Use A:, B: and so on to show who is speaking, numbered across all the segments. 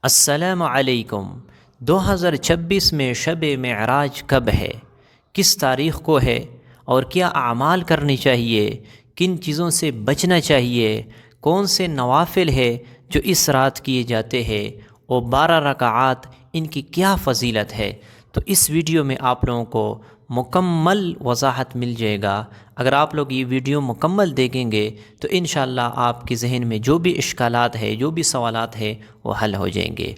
A: السلام علیکم۔ 2026 میں شب معراج کب ہے؟ کس تاریخ کو ہے؟ اور کیا اعمال کرنے چاہیے؟ کن چیزوں سے بچنا چاہیے؟ کون سے نوافل ہے جو اس رات کیے جاتے ہیں؟ اور 12 رکعات، ان کی کیا فضیلت ہے؟ تو اس ویڈیو میں آپ لوگوں کو مکمل وضاحت مل جائے گا۔ اگر آپ لوگ یہ ویڈیو مکمل دیکھیں گے تو انشاءاللہ آپ کے ذہن میں جو بھی اشکالات ہے، جو بھی سوالات ہیں، وہ حل ہو جائیں گے۔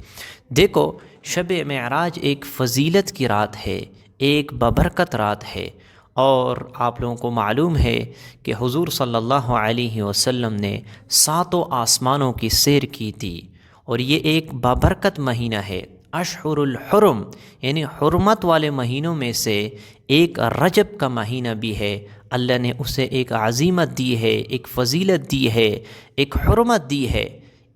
A: دیکھو، شب معراج ایک فضیلت کی رات ہے، ایک بابرکت رات ہے، اور آپ لوگوں کو معلوم ہے کہ حضور صلی اللہ علیہ وسلم نے 7 آسمانوں کی سیر کی تھی، اور یہ ایک بابرکت مہینہ ہے۔ اشہر الحرم یعنی حرمت والے مہینوں میں سے ایک رجب کا مہینہ بھی ہے۔ اللہ نے اسے ایک عظیمت دی ہے، ایک فضیلت دی ہے، ایک حرمت دی ہے۔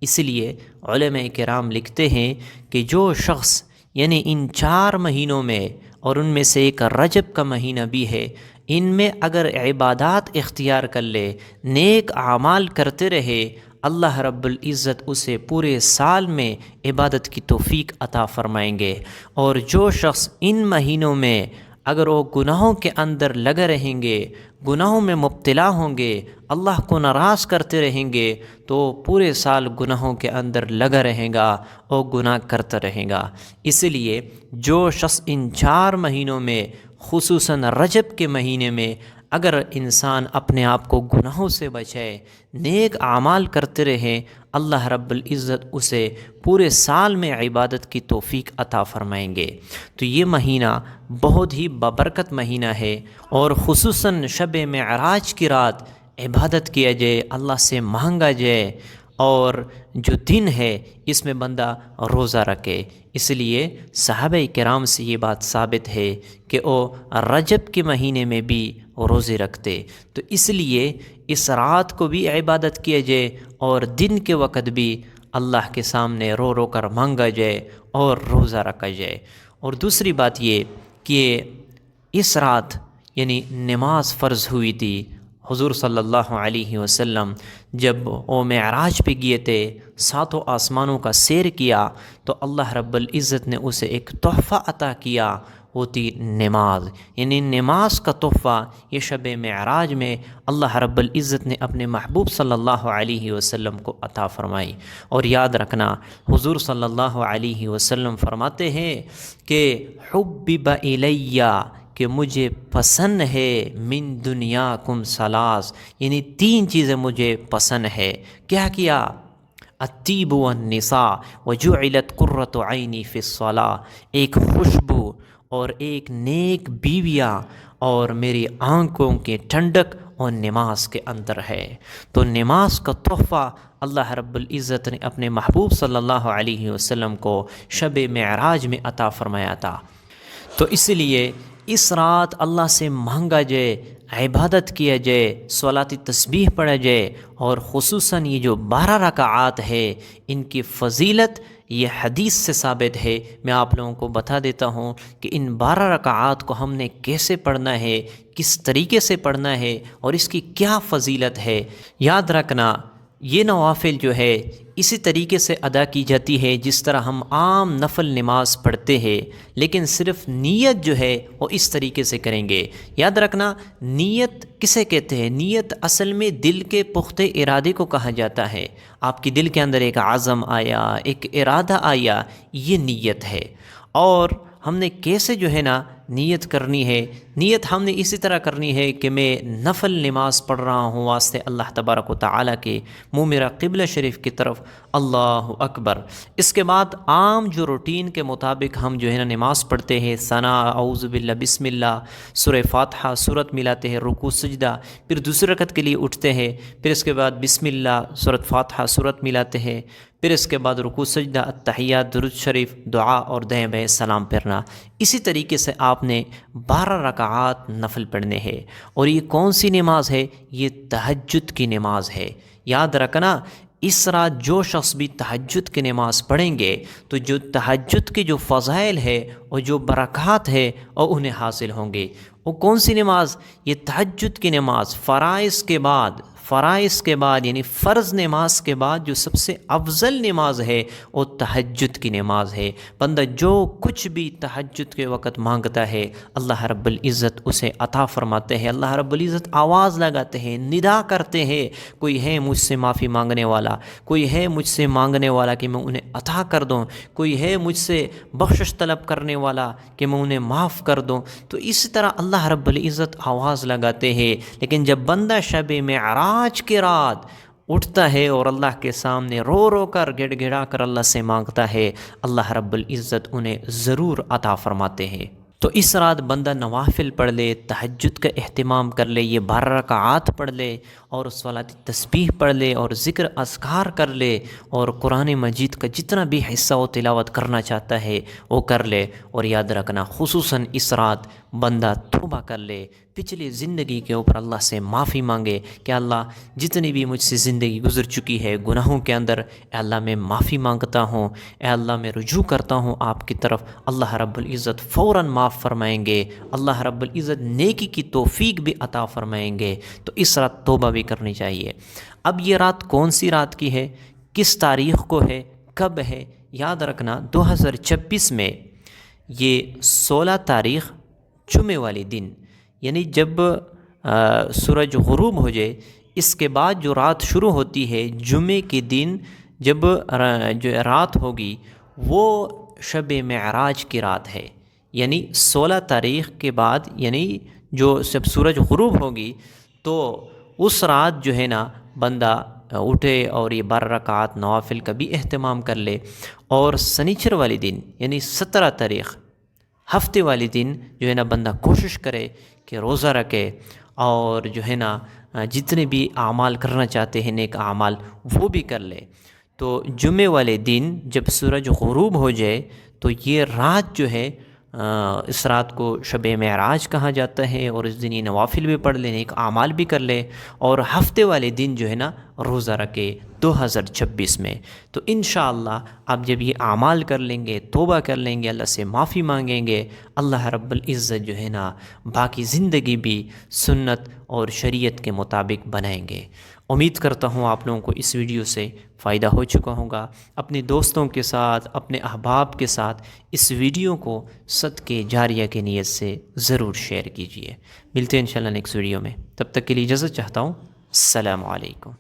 A: اس لیے علماء کرام لکھتے ہیں کہ جو شخص یعنی ان 4 مہینوں میں، اور ان میں سے ایک رجب کا مہینہ بھی ہے، ان میں اگر عبادات اختیار کر لے، نیک اعمال کرتے رہے، اللہ رب العزت اسے پورے سال میں عبادت کی توفیق عطا فرمائیں گے۔ اور جو شخص ان مہینوں میں اگر وہ گناہوں کے اندر لگے رہیں گے، گناہوں میں مبتلا ہوں گے، اللہ کو ناراض کرتے رہیں گے، تو پورے سال گناہوں کے اندر لگا رہے گا اور گناہ کرتا رہے گا۔ اس لیے جو شخص ان 4 مہینوں میں، خصوصاً رجب کے مہینے میں، اگر انسان اپنے آپ کو گناہوں سے بچائے، نیک اعمال کرتے رہیں، اللہ رب العزت اسے پورے سال میں عبادت کی توفیق عطا فرمائیں گے۔ تو یہ مہینہ بہت ہی بابرکت مہینہ ہے، اور خصوصاً شب معراج کی رات عبادت کیا جائے، اللہ سے مانگا جائے، اور جو دن ہے اس میں بندہ روزہ رکھے۔ اس لیے صحابہ کرام سے یہ بات ثابت ہے کہ وہ رجب کے مہینے میں بھی روزے رکھتے۔ تو اس لیے اس رات کو بھی عبادت کیا جائے، اور دن کے وقت بھی اللہ کے سامنے رو رو کر مانگا جائے اور روزہ رکھا جائے۔ اور دوسری بات یہ کہ اس رات یعنی نماز فرض ہوئی تھی۔ حضور صلی اللہ علیہ وسلم جب وہ معراج پہ گئے تھے، 7 آسمانوں کا سیر کیا، تو اللہ رب العزت نے اسے ایک تحفہ عطا کیا، وہ تھی نماز۔ یعنی نماز کا تحفہ یہ شب معراج میں اللہ رب العزت نے اپنے محبوب صلی اللہ علیہ وسلم کو عطا فرمائی۔ اور یاد رکھنا، حضور صلی اللہ علیہ وسلم فرماتے ہیں کہ حبب الیہ، کہ مجھے پسند ہے، من دنیاکم ثلاث، یعنی 3 چیزیں مجھے پسند ہے۔ کیا کیا؟ الطیب والنساء وجعلت قرۃ عینی فی الصلاۃ، ایک خوشبو اور ایک نیک بیویاں، اور میری آنکھوں کی ٹھنڈک اور نماز کے اندر ہے۔ تو نماز کا تحفہ اللہ رب العزت نے اپنے محبوب صلی اللہ علیہ وسلم کو شب معراج میں عطا فرمایا تھا۔ تو اس لیے اس رات اللہ سے مانگا جائے، عبادت کیا جائے، صلاۃ تسبیح پڑھا جائے، اور خصوصاً یہ جو 12 رکعات ہے، ان کی فضیلت یہ حدیث سے ثابت ہے۔ میں آپ لوگوں کو بتا دیتا ہوں کہ ان 12 رکعات کو ہم نے کیسے پڑھنا ہے، کس طریقے سے پڑھنا ہے، اور اس کی کیا فضیلت ہے۔ یاد رکھنا، یہ نوافل جو ہے اسی طریقے سے ادا کی جاتی ہے جس طرح ہم عام نفل نماز پڑھتے ہیں، لیکن صرف نیت جو ہے وہ اس طریقے سے کریں گے۔ یاد رکھنا، نیت کسے کہتے ہیں؟ نیت اصل میں دل کے پختہ ارادے کو کہا جاتا ہے۔ آپ کے دل کے اندر ایک عزم آیا، ایک ارادہ آیا، یہ نیت ہے۔ اور ہم نے کیسے جو ہے نا نیت کرنی ہے؟ نیت ہم نے اسی طرح کرنی ہے کہ میں نفل نماز پڑھ رہا ہوں واسطے اللہ تبارک و تعالیٰ کے، منہ میرا قبلہ شریف کی طرف، اللہ اکبر۔ اس کے بعد عام جو روٹین کے مطابق ہم جو ہے نا نماز پڑھتے ہیں، ثنا، اعوذ باللہ، بسم اللہ، سورہ فاتحہ، سورت ملاتے ہیں، رکوع سجدہ، پھر دوسری رکعت کے لیے اٹھتے ہیں، پھر اس کے بعد بسم اللہ، سورت فاتحہ، سورت ملاتے ہیں، پھر اس کے بعد رکوع سجدہ، التحیات، درود شریف، دعا، اور دائیں بائیں سلام پھرنا۔ اسی طریقے سے آپ نے 12 رکعات نفل پڑھنے ہیں۔ اور یہ کون سی نماز ہے؟ یہ تہجد کی نماز ہے۔ یاد رکھنا، اس رات جو شخص بھی تہجد کی نماز پڑھیں گے تو جو تہجد کے جو فضائل ہے اور جو برکات ہے وہ انہیں حاصل ہوں گے۔ وہ کون سی نماز؟ یہ تہجد کی نماز، فرائض کے بعد، فرائض کے بعد یعنی فرض نماز کے بعد جو سب سے افضل نماز ہے وہ تہجد کی نماز ہے۔ بندہ جو کچھ بھی تہجد کے وقت مانگتا ہے اللہ رب العزت اسے عطا فرماتے ہیں۔ اللہ رب العزت آواز لگاتے ہیں، ندا کرتے ہیں، کوئی ہے مجھ سے معافی مانگنے والا، کوئی ہے مجھ سے مانگنے والا کہ میں انہیں عطا کر دوں، کوئی ہے مجھ سے بخشش طلب کرنے والا کہ میں انہیں معاف کر دوں۔ تو اس طرح اللہ رب العزت آواز لگاتے ہیں۔ لیکن جب بندہ شب معراج کی رات اٹھتا ہے اور اللہ کے سامنے رو رو کر گڑ گڑا کر اللہ سے مانگتا ہے، اللہ رب العزت انہیں ضرور عطا فرماتے ہیں۔ تو اس رات بندہ نوافل پڑھ لے، تہجد کا اہتمام کر لے، یہ 12 رکعات پڑھ لے اور صلاۃ تسبیح پڑھ لے اور ذکر اذکار کر لے اور قرآن مجید کا جتنا بھی حصہ وہ تلاوت کرنا چاہتا ہے وہ کر لے۔ اور یاد رکھنا خصوصاً اس رات بندہ توبہ کر لے، پچھلی زندگی کے اوپر اللہ سے معافی مانگے کہ اللہ جتنی بھی مجھ سے زندگی گزر چکی ہے گناہوں کے اندر، اے اللہ میں معافی مانگتا ہوں، اے اللہ میں رجوع کرتا ہوں آپ کی طرف۔ اللہ رب العزت فوراً معاف فرمائیں گے، اللہ رب العزت نیکی کی توفیق بھی عطا فرمائیں گے۔ تو اس رات توبہ بھی کرنی چاہیے۔ اب یہ رات کون سی رات کی ہے، کس تاریخ کو ہے، کب ہے؟ یاد رکھنا 2026 میں یہ 16 تاریخ جمعے والے دن، یعنی جب سورج غروب ہو جائے اس کے بعد جو رات شروع ہوتی ہے جمعے کے دن، جب جو رات ہوگی وہ شب معراج کی رات ہے۔ یعنی 16 تاریخ کے بعد یعنی جو جب سورج غروب ہوگی تو اس رات جو ہے نا بندہ اٹھے اور یہ 12 رکعات نوافل کا بھی اہتمام کر لے۔ اور سنیچر والے دن یعنی 17 تاریخ ہفتے والے دن جو ہے نا بندہ کوشش کرے کہ روزہ رکھے اور جو ہے نا جتنے بھی اعمال کرنا چاہتے ہیں نیک اعمال وہ بھی کر لے۔ تو جمعے والے دن جب سورج غروب ہو جائے تو یہ رات جو ہے اس رات کو شب معراج کہا جاتا ہے، اور اس دن یہ نوافل بھی پڑھ لے، نیک اعمال بھی کر لے، اور ہفتے والے دن جو ہے نا روزہ رکھے 2026 میں۔ تو انشاءاللہ آپ جب یہ اعمال کر لیں گے، توبہ کر لیں گے، اللہ سے معافی مانگیں گے، اللہ رب العزت جو ہے نا باقی زندگی بھی سنت اور شریعت کے مطابق بنائیں گے۔ امید کرتا ہوں آپ لوگوں کو اس ویڈیو سے فائدہ ہو چکا ہوگا۔ اپنے دوستوں کے ساتھ، اپنے احباب کے ساتھ اس ویڈیو کو صدقے جاریہ کی نیت سے ضرور شیئر کیجیے۔ ملتے ہیں انشاءاللہ نیکسٹ ویڈیو میں، تب تک کے لیے اجازت چاہتا ہوں۔ السلام علیکم۔